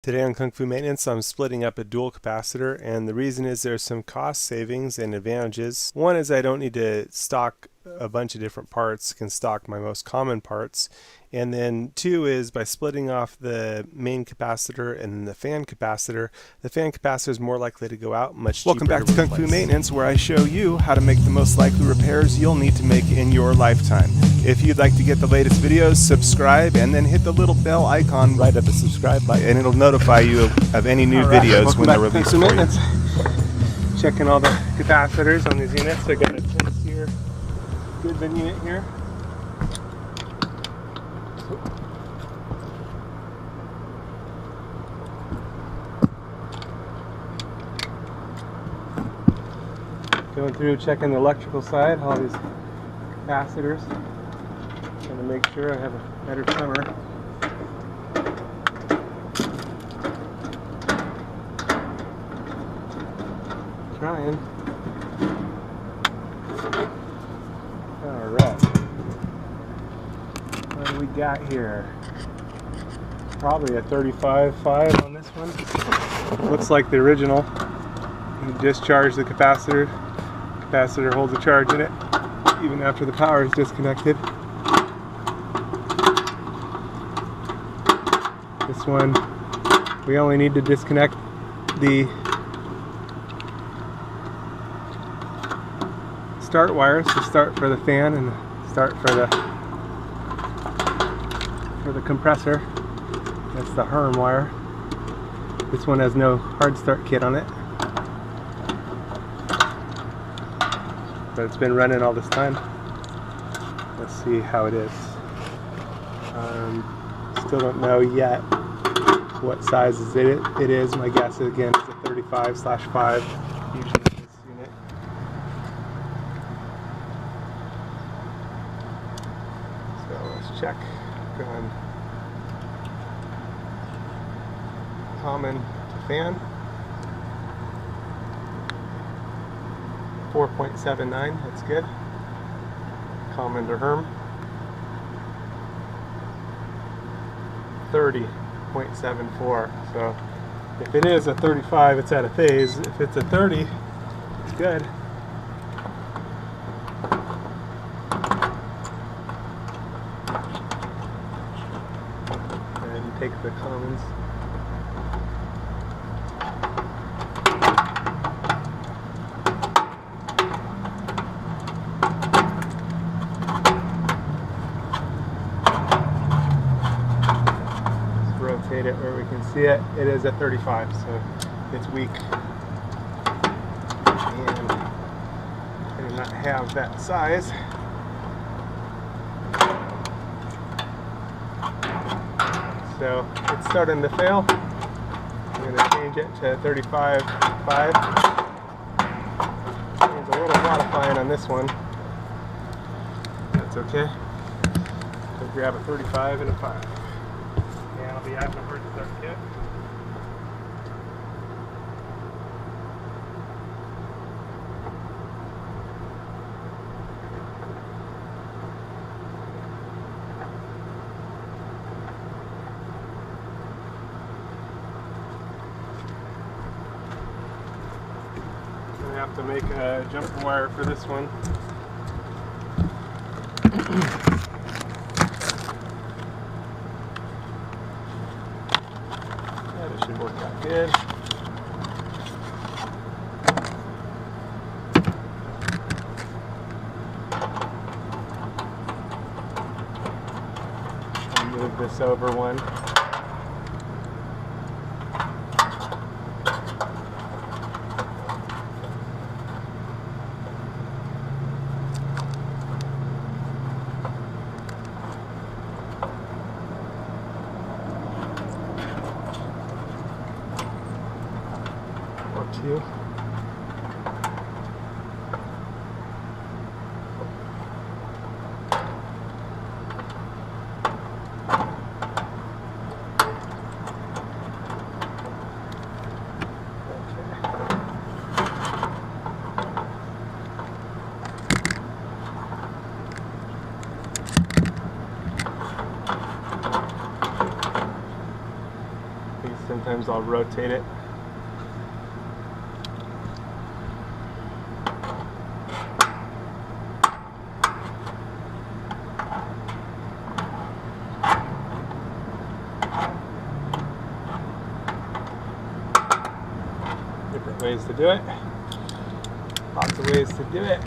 Today on Kung Fu Maintenance, I'm splitting up a dual capacitor, and the reason is there's some cost savings and advantages. One is I don't need to stock a bunch of different parts, can stock my most common parts. And then two is by splitting off the main capacitor and the fan capacitor is more likely to go out much cheaper. Welcome back to Kung Fu Maintenance, where I show you how to make the most likely repairs you'll need to make in your lifetime. If you'd like to get the latest videos, subscribe and then hit the little bell icon right at the subscribe button, and it'll notify you of any new videos when they're released for you. Checking all the capacitors on these units. I got a 10-seer Goodman unit here. Going through checking the electrical side, all these capacitors. Trying to make sure I have a better trimmer. Trying. Alright. What do we got here? Probably a 35.5 on this one. Looks like the original. You discharge the capacitor. Capacitor holds a charge in it even after the power is disconnected. This one, we only need to disconnect the start wires, to start for the fan and start for the compressor. That's the Herm wire. This one has no hard start kit on it, but it's been running all this time. Let's see how it is. Still don't know yet what size it is. My guess again is a 35/5 usually in this unit. So let's check. Going common to fan. 4.79, that's good. Common to Herm. 30.74. So if it is a 35, it's out of phase. If it's a 30, it's good. And take the commons. Rotate it where we can see it. It is at 35, so it's weak. And I do not have that size. So it's starting to fail. I'm going to change it to 35.5. Needs a little modifying on this one. That's okay. So grab a 35 and a 5. And I'll be asking for it to start kit. I'm going to have to make a jumper wire for this one. That should work out good. I'll move this over one. Two. sometimes sometimes I'll rotate it. Different ways to do it. Lots of ways to do it.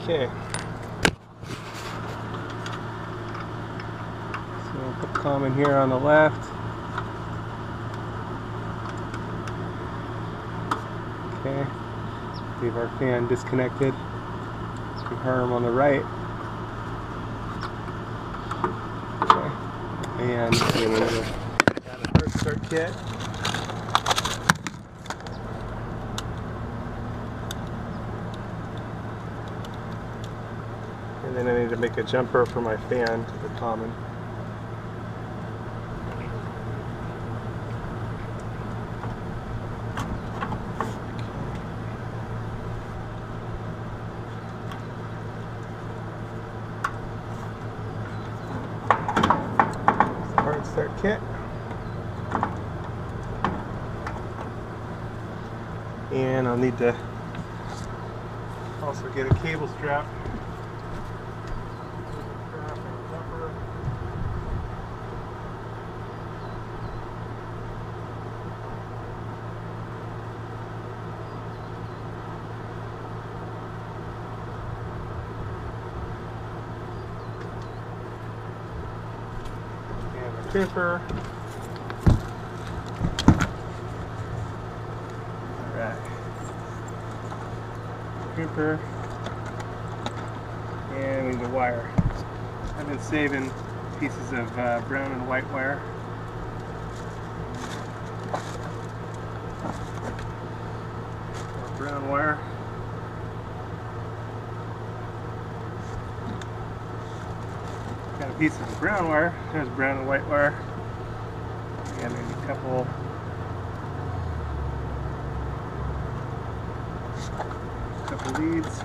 Okay. So we'll put common here on the left. Okay. Leave our fan disconnected. Arm on the right. Okay. And then we'll add a first start kit. And then I need to make a jumper for my fan to the common. Hard start kit. And I'll need to also get a cable strap. Crimper. Alright. Crimper. And we need the wire. I've been saving pieces of brown and white wire. More brown wire. Got a piece of brown wire. There's brown and white wire. And maybe a couple leads.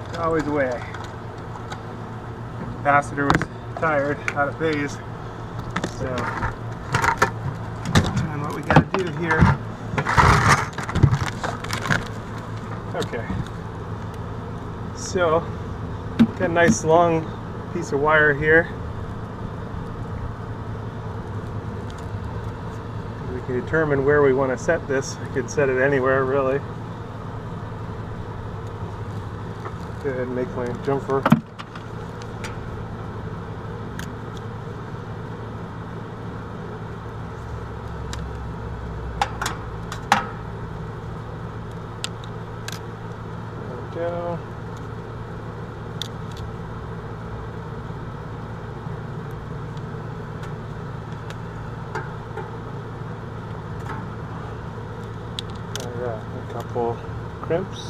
It's always a way. The capacitor was tired, out of phase. So, and what we got to do here. Okay, so got a nice long piece of wire here. We can determine where we want to set this. I could set it anywhere really. Go ahead and make my jumper. Go. Alright, a couple crimps.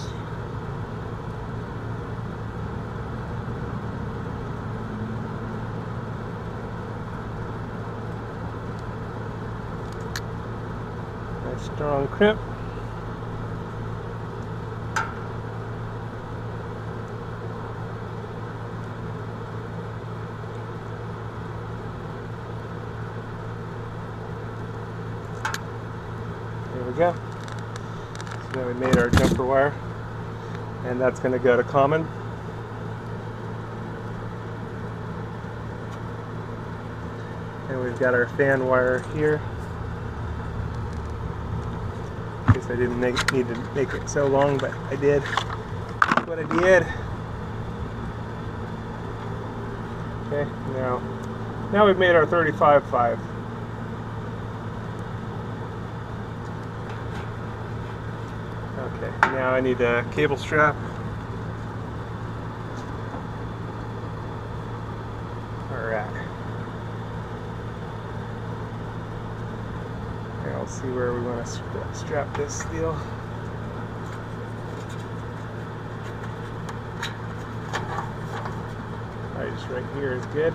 Nice strong crimp. There we go. So now we made our jumper wire, and that's going to go to common. And we've got our fan wire here. In case I didn't need to make it so long, but I did. That's what I did. Okay, now we've made our 35.5. Okay, now I need a cable strap. Alright. Here, I'll see where we want to strap this deal. Alright, just right here is good.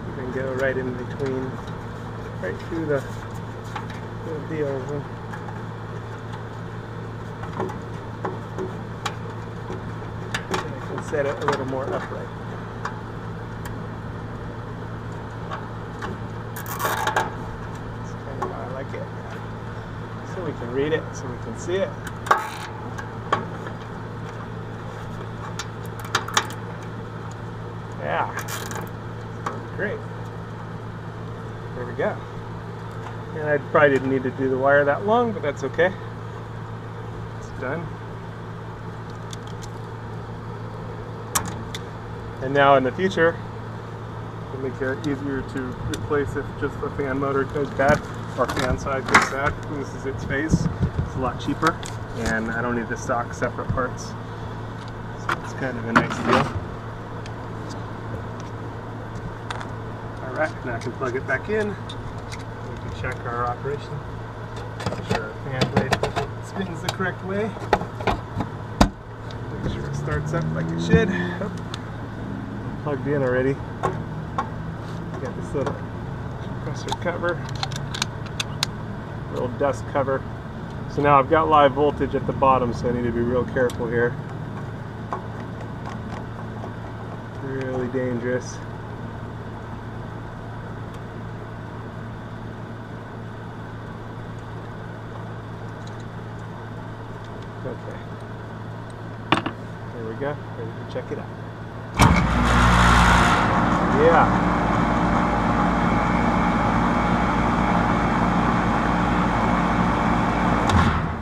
You can go right in between, right through the Good deal. And I can set it a little more upright. That's kind of how I like it. So we can read it, so we can see it. Yeah, great. There we go. And I probably didn't need to do the wire that long, but that's okay. It's done. And now in the future, it'll make it easier to replace if just the fan motor goes bad or fan side goes bad. This is its phase. It's a lot cheaper, and I don't need to stock separate parts. So it's kind of a nice deal. Alright, now I can plug it back in. We can check our operation. Make sure our fan blade spins the correct way. Make sure it starts up like it should. Oh, plugged in already. Got this little compressor cover, little dust cover. So now I've got live voltage at the bottom, so I need to be real careful here. Really dangerous. Okay, there we go, ready to check it out. Yeah.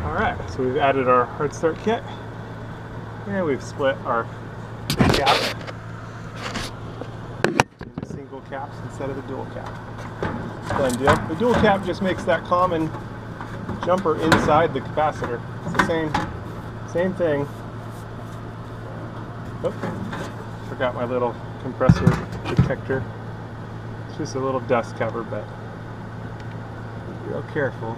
Alright, so we've added our hard start kit, and we've split our cap into single caps instead of a dual cap. Done deal. The dual cap just makes that common jumper inside the capacitor. It's the same thing. Oh, forgot my little compressor detector. It's just a little dust cover, but be real careful.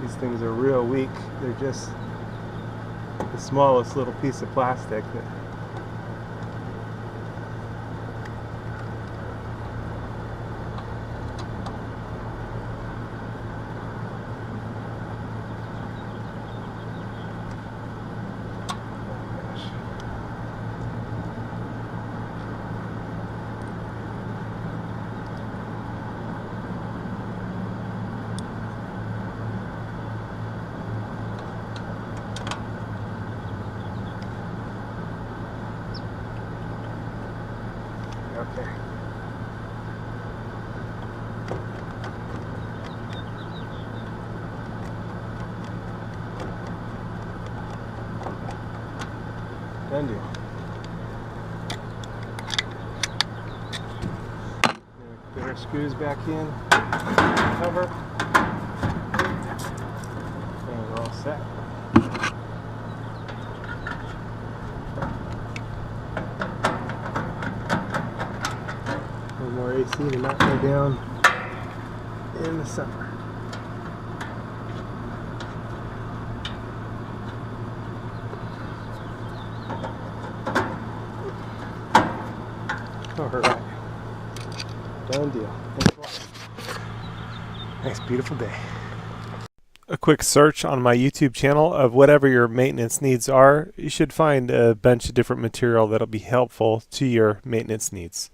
These things are real weak. They're just the smallest little piece of plastic that okay. Done deal. Put our screws back in, cover, and we're all set. More AC to not go down in the summer. Alright. Done deal. Thanks a lot. Nice, beautiful day. A quick search on my YouTube channel of whatever your maintenance needs are. You should find a bunch of different material that'll be helpful to your maintenance needs.